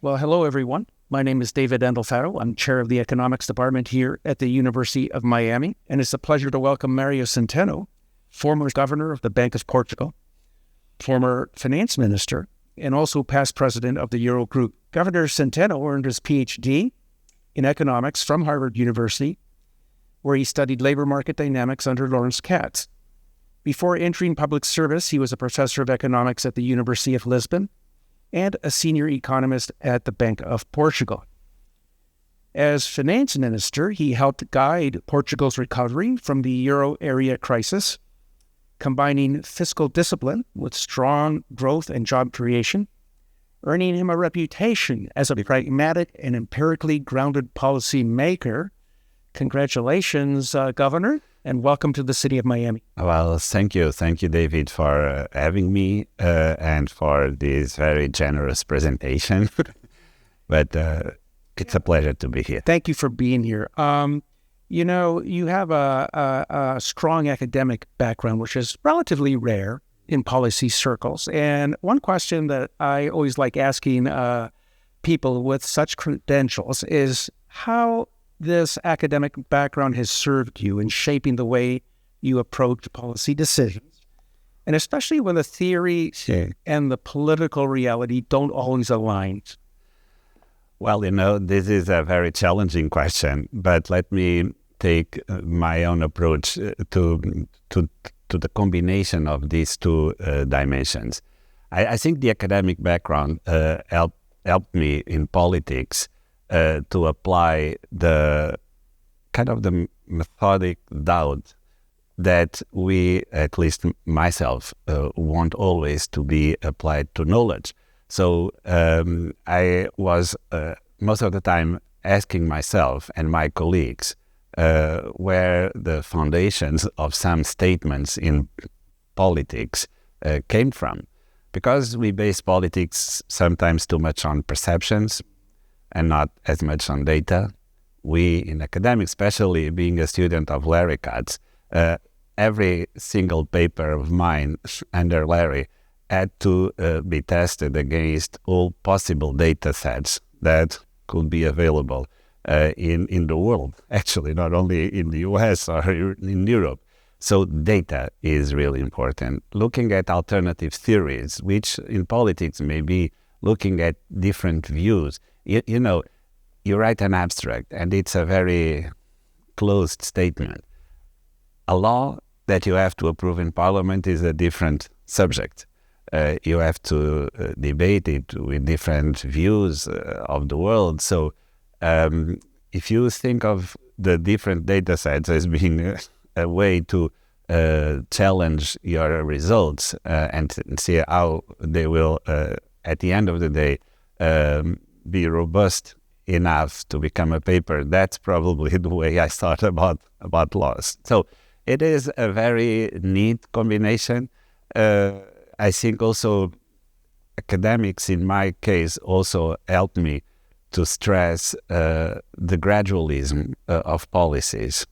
Well, hello, everyone. My name is David Andolfatto. I'm chair of the economics department here at the University of Miami, and it's a pleasure to welcome Mário Centeno, former governor of the Bank of Portugal, former finance minister, and also past president of the Eurogroup. Governor Centeno earned his PhD in economics from Harvard University, where he studied labor market dynamics under Lawrence Katz. Before entering public service, he was a professor of economics at the University of Lisbon and a senior economist at the Bank of Portugal. As finance minister, he helped guide Portugal's recovery from the euro area crisis, combining fiscal discipline with strong growth and job creation, earning him a reputation as a pragmatic and empirically grounded policy maker. Congratulations, Governor, and welcome to the city of Miami. Well, thank you. Thank you, David, for having me and for this very generous presentation. But it's a pleasure to be here. Thank you for being here. You have a strong academic background, which is relatively rare in policy circles. And one question that I always like asking people with such credentials is how this academic background has served you in shaping the way you approach policy decisions, and especially when the theory and the political reality don't always align. Well, this is a very challenging question, but let me take my own approach to the combination of these two dimensions. I think the academic background helped me in politics to apply the kind of the methodic doubt that we, at least myself, want always to be applied to knowledge. So I was most of the time asking myself and my colleagues where the foundations of some statements in politics came from. Because we base politics sometimes too much on perceptions and not as much on data. We, in academics, especially being a student of Larry Katz, every single paper of mine under Larry had to be tested against all possible data sets that could be available in the world, actually, not only in the US or in Europe. So data is really important. Looking at alternative theories, which in politics may be looking at different views. You write an abstract and it's a very closed statement. A law that you have to approve in Parliament is a different subject. You have to debate it with different views of the world. So if you think of the different data sets as being a way to challenge your results and see how they will, at the end of the day, be robust enough to become a paper, that's probably the way I thought about laws. So it is a very neat combination. I think also academics, in my case, also helped me to stress the gradualism of policies.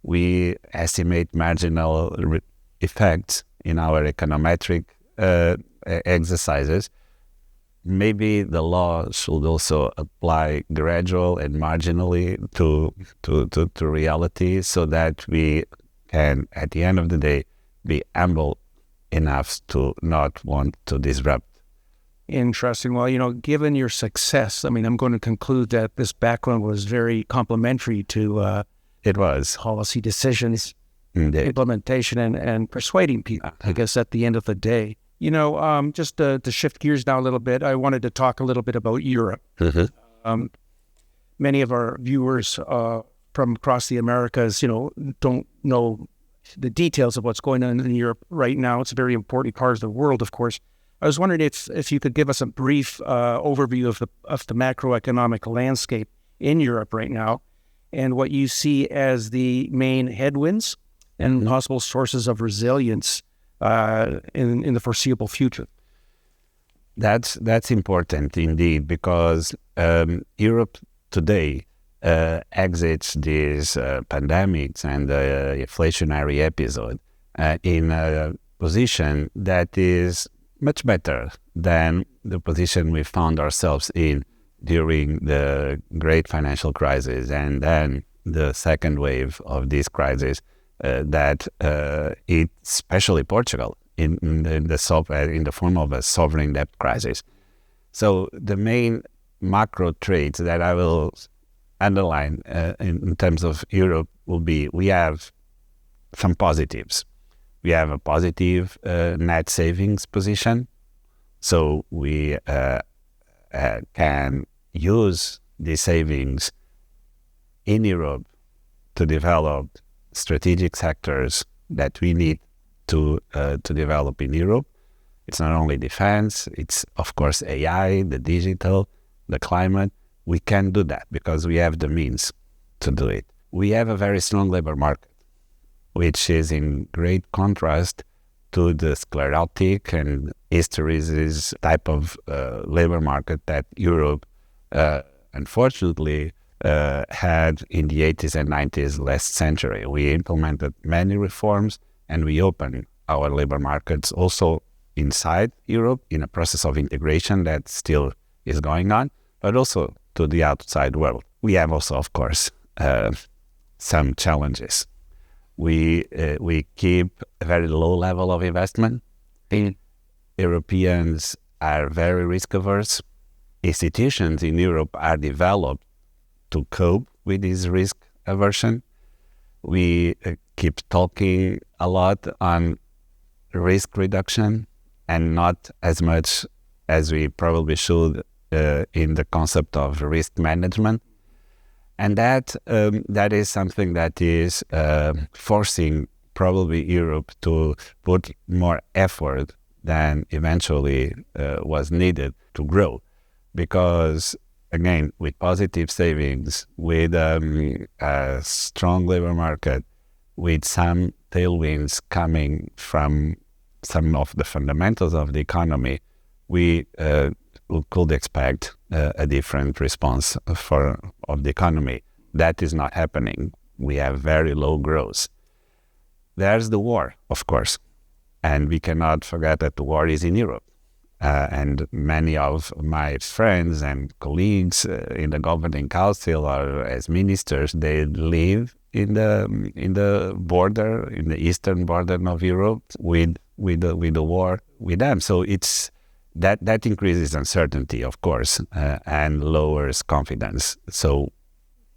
We estimate marginal effects in our econometric exercises. Maybe the law should also apply gradual and marginally to reality so that we can, at the end of the day, be humble enough to not want to disrupt. Interesting. Well, given your success, I'm going to conclude that this background was very complementary to it was policy decisions, Indeed. Implementation, and persuading people, I guess, at the end of the day. Just to shift gears now a little bit, I wanted to talk a little bit about Europe. Mm-hmm. Many of our viewers from across the Americas, don't know the details of what's going on in Europe right now. It's a very important part of the world, of course. I was wondering if you could give us a brief overview of the macroeconomic landscape in Europe right now and what you see as the main headwinds and possible sources of resilience in the foreseeable future. That's important indeed, because Europe today exits this pandemics and inflationary episode in a position that is much better than the position we found ourselves in during the great financial crisis and then the second wave of this crisis that it, especially Portugal, in the form of a sovereign debt crisis. So the main macro traits that I will underline in terms of Europe will be, we have some positives. We have a positive net savings position. So we can use the savings in Europe to develop strategic sectors that we need to develop in Europe. It's not only defense, it's of course AI, the digital, the climate. We can do that because we have the means to do it. We have a very strong labor market, which is in great contrast to the sclerotic and hysteresis type of labor market that Europe, unfortunately, had in the 80s and 90s last century. We implemented many reforms and we opened our labor markets also inside Europe in a process of integration that still is going on, but also to the outside world. We have also, of course, some challenges. We keep a very low level of investment. Europeans are very risk averse. Institutions in Europe are developed to cope with this risk aversion. We keep talking a lot on risk reduction and not as much as we probably should in the concept of risk management. And that is something that is forcing probably Europe to put more effort than eventually was needed to grow. Because, again, with positive savings, with a strong labor market, with some tailwinds coming from some of the fundamentals of the economy, we could expect a different response of the economy. That is not happening. We have very low growth. There's the war, of course, and we cannot forget that the war is in Europe. And many of my friends and colleagues in the governing council or as ministers, they live in the border, in the eastern border of Europe, with the war with them. So it's that increases uncertainty, of course, and lowers confidence. So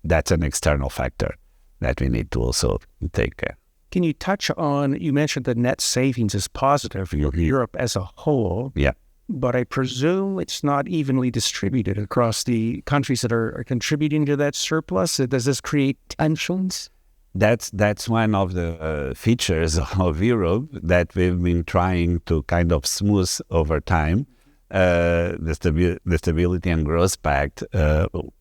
that's an external factor that we need to also take care. Can you touch on, you mentioned the net savings is positive for Europe as a whole. Yeah. But I presume it's not evenly distributed across the countries that are contributing to that surplus. Does this create tensions? That's one of the features of Europe that we've been trying to kind of smooth over time. The Stability and Growth Pact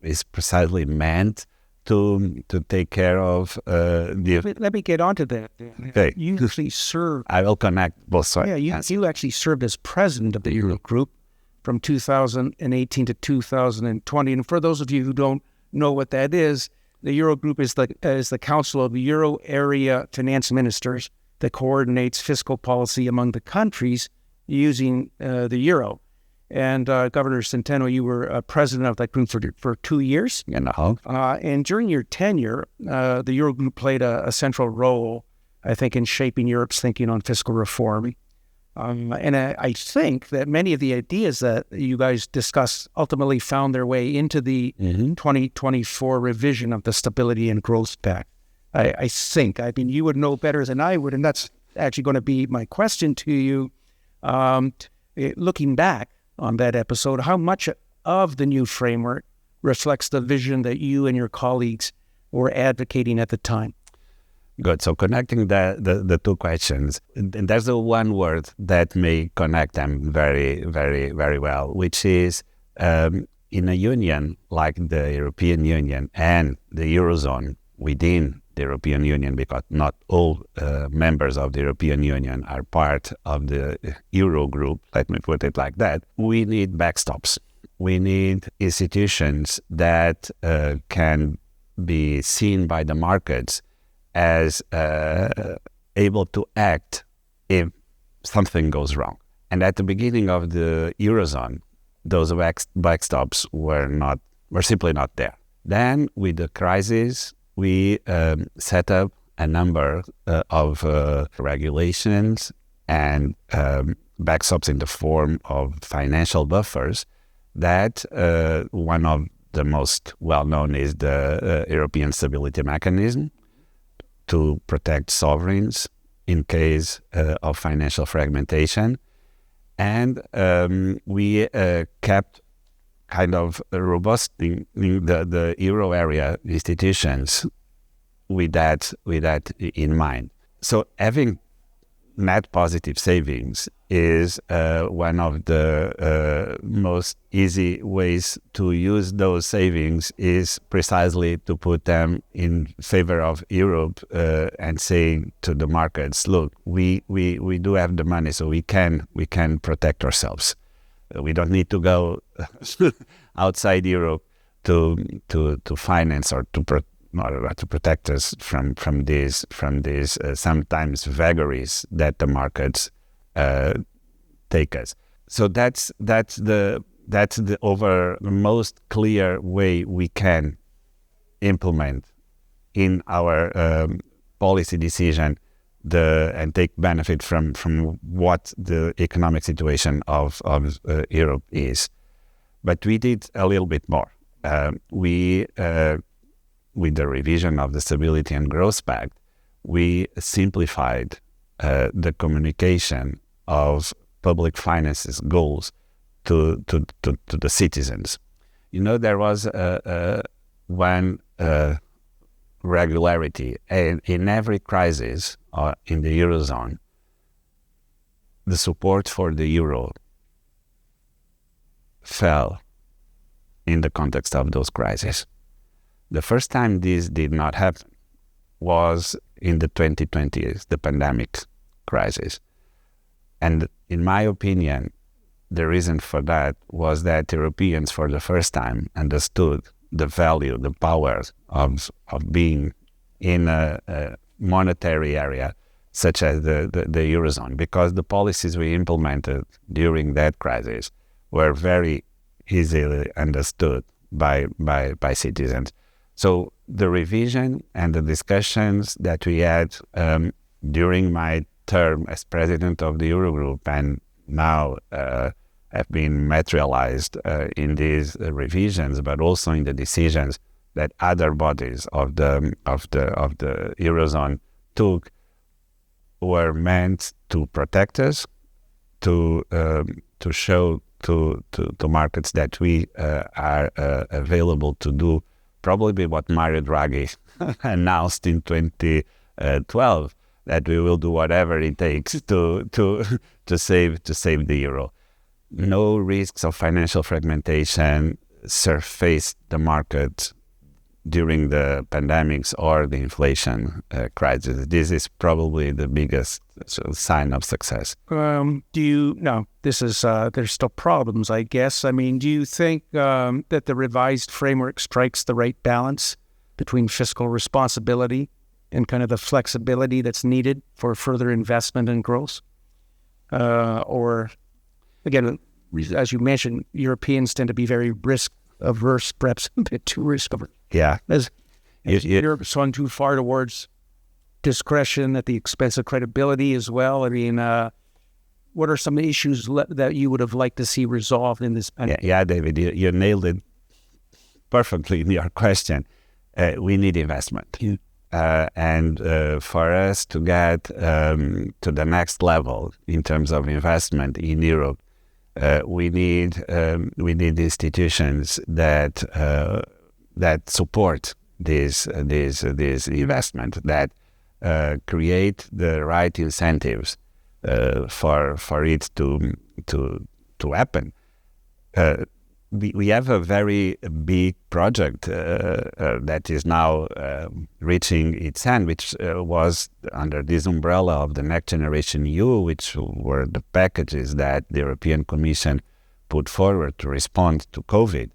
is precisely meant to take care of Let me get onto that. Okay. You actually served. I will connect both sides. Yeah, you actually served as president of the Eurogroup from 2018 to 2020. And for those of you who don't know what that is, the Eurogroup is the Council of Euro Area Finance Ministers that coordinates fiscal policy among the countries using the euro. And Governor Centeno, you were president of that group for 2 years. And during your tenure, the Eurogroup played a central role, I think, in shaping Europe's thinking on fiscal reform. And I think that many of the ideas that you guys discussed ultimately found their way into the 2024 revision of the Stability and Growth Pact. I think. I mean, you would know better than I would, and that's actually going to be my question to you. Looking back on that episode, how much of the new framework reflects the vision that you and your colleagues were advocating at the time? Good. So connecting the two questions, and there's the one word that may connect them very, very, very well, which is in a union like the European Union and the Eurozone within the European Union, because not all members of the European Union are part of the Eurogroup, let me put it like that, we need backstops. We need institutions that can be seen by the markets as able to act if something goes wrong. And at the beginning of the Eurozone, those backstops were simply not there. Then with the crisis, we set up a number of regulations and backstops in the form of financial buffers that one of the most well-known is the European Stability Mechanism to protect sovereigns in case of financial fragmentation. And we kept kind of robusting the euro area institutions with that in mind. So having net positive savings is one of the most easy ways to use those savings is precisely to put them in favor of Europe and saying to the markets, look, we do have the money, so we can protect ourselves. We don't need to go outside Europe to finance or to protect us from these sometimes vagaries that the markets take us. So that's the most clear way we can implement in our policy decision and take benefit from what the economic situation of Europe is. But we did a little bit more. With the revision of the Stability and Growth Pact, we simplified the communication of public finances goals to the citizens. You know, there was one regularity in every crisis in the Eurozone. The support for the euro fell in the context of those crises. The first time this did not happen was in the 2020s, the pandemic crisis. And in my opinion, the reason for that was that Europeans for the first time understood the value, the power of being in a monetary area such as the Eurozone, because the policies we implemented during that crisis were very easily understood by citizens. So the revision and the discussions that we had during my term as president of the Eurogroup and now have been materialized in these revisions, but also in the decisions that other bodies of the Eurozone took, were meant to protect us, to show to markets that we are available to do probably what Mario Draghi announced in 2012, that we will do whatever it takes to save the euro. No risks of financial fragmentation surfaced the market during the pandemics or the inflation crisis. This is probably the biggest sign of success. There's still problems, I guess. I mean, do you think that the revised framework strikes the right balance between fiscal responsibility and kind of the flexibility that's needed for further investment and growth? Or, again, as you mentioned, Europeans tend to be very risk-averse, perhaps a bit too risk-averse. Yeah. As Europe's gone too far towards discretion at the expense of credibility as well. I mean, what are some issues that you would have liked to see resolved in this pandemic? Yeah, David, you nailed it perfectly in your question. We need investment. Yeah. And for us to get to the next level in terms of investment in Europe, we need institutions that support this investment, that create the right incentives for it to happen. We have a very big project that is now reaching its end, which was under this umbrella of the Next Generation EU, which were the packages that the European Commission put forward to respond to COVID.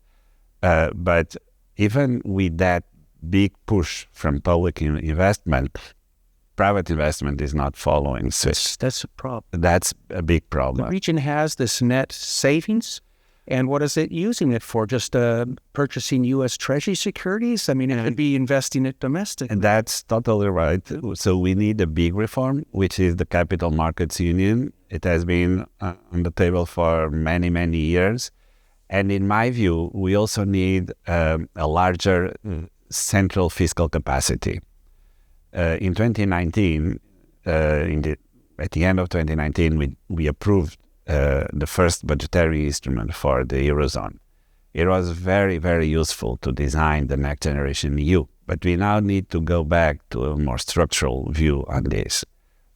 But even with that big push from public investment, private investment is not following. So That's a problem. that's a big The problem. region has this net savings, and what is it using it for? Just purchasing U.S. Treasury securities? I mean, it could be investing it domestically. And that's totally right. So we need a big reform, which is the Capital Markets Union. It has been on the table for many, many years. And in my view, we also need a larger central fiscal capacity. In 2019, at the end of 2019, we approved the first budgetary instrument for the Eurozone. It was very, very useful to design the next generation EU. But we now need to go back to a more structural view on this,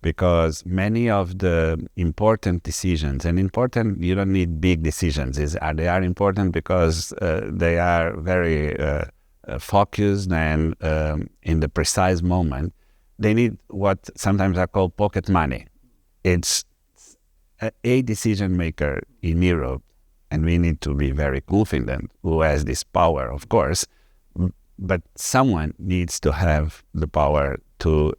because many of the important decisions, and important, you don't need big decisions, they are important because they are very focused and in the precise moment. They need what sometimes are called pocket money. It's a decision maker in Europe, and we need to be very confident who has this power, of course, but someone needs to have the power to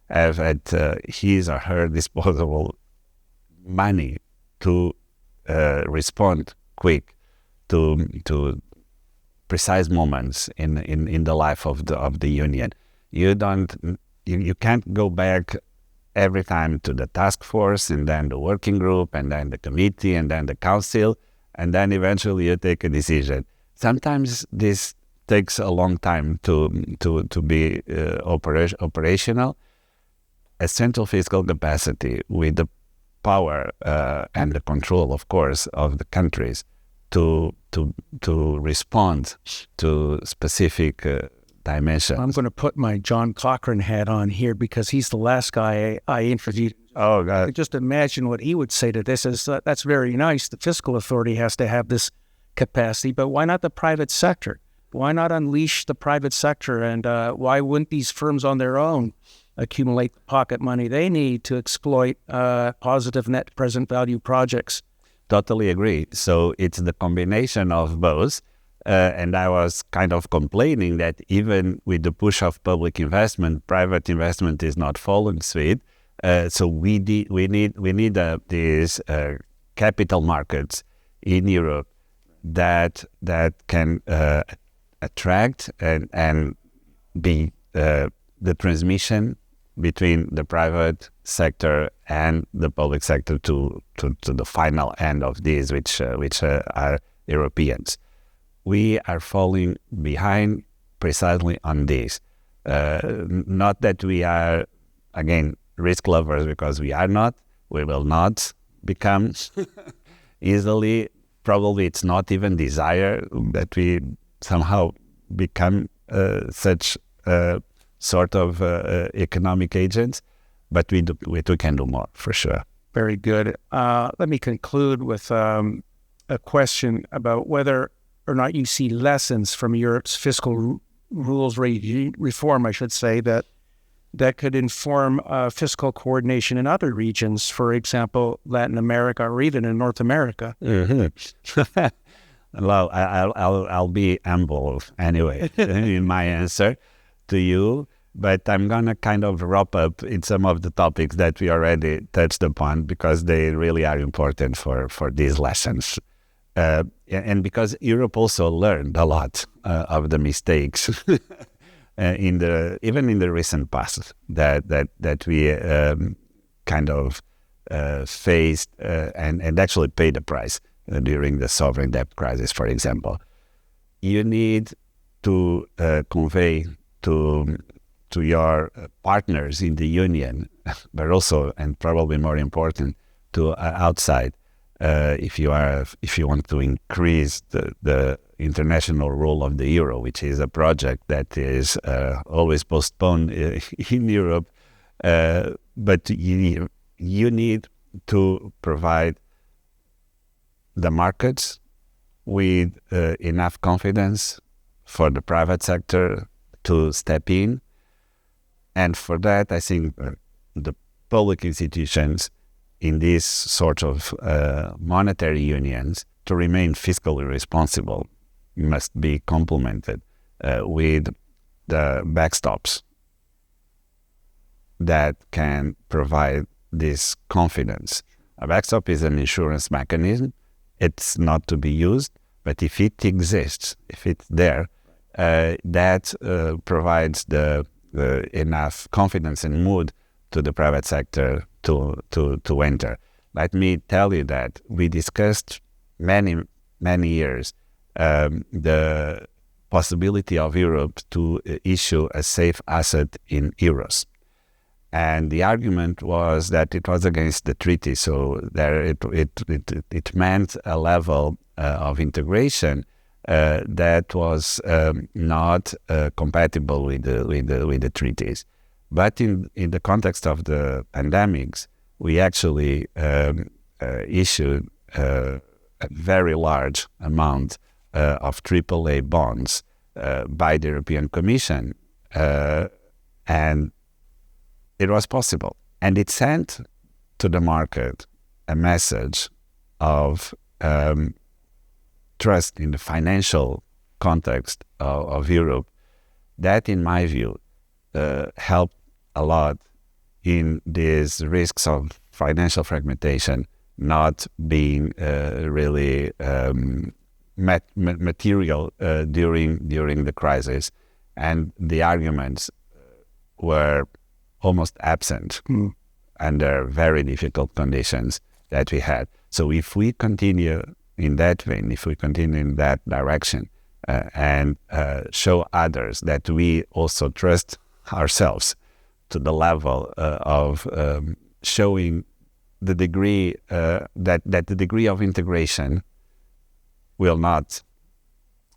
have at his or her disposal money to respond quick to precise moments in the life of the union. You can't go back every time to the task force and then the working group and then the committee and then the council, and then eventually you take a decision. Sometimes this takes a long time to be operational. A central fiscal capacity with the power and the control, of course, of the countries to respond to specific dimensions. I'm going to put my John Cochrane hat on here because he's the last guy I interviewed. Oh, God. Just imagine what he would say to this. Is that's very nice. The fiscal authority has to have this capacity, but why not the private sector? Why not unleash the private sector? And why wouldn't these firms on their own accumulate the pocket money they need to exploit positive net present value projects? Totally agree. So it's the combination of both. And I was kind of complaining that even with the push of public investment, private investment is not following suit. So we need these capital markets in Europe that can attract and be the transmission between the private sector and the public sector to the final end of these, which are Europeans. We are falling behind precisely on this. Not that we are, again, risk lovers, because we are not. We will not become easily. Probably it's not even desire that we somehow become such sort of economic agents, but we can do more, for sure. Very good. Let me conclude with a question about whether or not you see lessons from Europe's fiscal rules reform, I should say, that could inform fiscal coordination in other regions, for example, Latin America or even in North America. Mm-hmm. Well, I'll be humble anyway in my answer to you, but I'm going to kind of wrap up in some of the topics that we already touched upon, because they really are important for these lessons. And because Europe also learned a lot of the mistakes even in the recent past that we kind of faced and actually paid the price during the sovereign debt crisis, for example. You need to convey to your partners in the union, but also, and probably more important, to outside. If you want to increase the international role of the euro, which is a project that is always postponed in Europe, but you need to provide the markets with enough confidence for the private sector to step in, and for that, I think the public institutions in these sort of monetary unions, to remain fiscally responsible, must be complemented with the backstops. that can provide this confidence. A backstop is an insurance mechanism. It's not to be used, but if it exists, if it's there, that provides the enough confidence and mood to the private sector to enter. Let me tell you that we discussed many years the possibility of Europe to issue a safe asset in euros. And the argument was that it was against the treaty, so there it meant a level of integration that was not compatible with the treaties. But in the context of the pandemics, we actually issued a very large amount of AAA bonds by the European Commission, and it was possible. And it sent to the market a message of trust in the financial context of Europe that, in my view, helped a lot in these risks of financial fragmentation not being really material during the crisis, and the arguments were almost absent under very difficult conditions that we had. So if we continue in that vein, if we continue in that direction, and show others that we also trust ourselves to the level of showing the degree that the degree of integration will not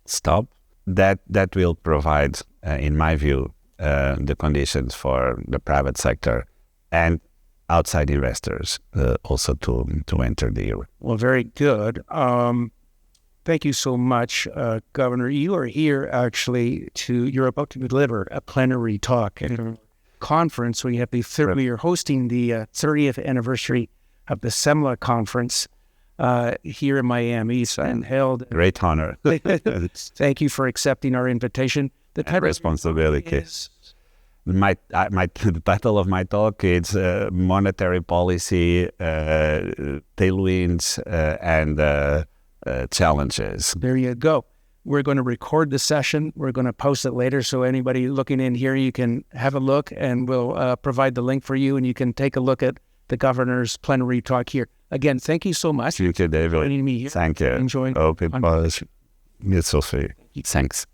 stop, that will provide, in my view, the conditions for the private sector and outside investors also to enter the euro. Well, very good. Thank you so much, Governor. You are here actually you're about to deliver a plenary talk at a conference. We are hosting the 30th anniversary of the CEMLA Conference here in Miami, and held. Great honor. Thank you for accepting our invitation. The and responsibility. The title of my talk is Monetary Policy, Tailwinds and Challenges. There you go. We're going to record the session. We're going to post it later, so anybody looking in here, you can have a look, and we'll provide the link for you, and you can take a look at the governor's plenary talk here. Again, thank you so much. Thank you, David. Joining me here. Thank you. Enjoying. Hope it was useful for you. Thanks.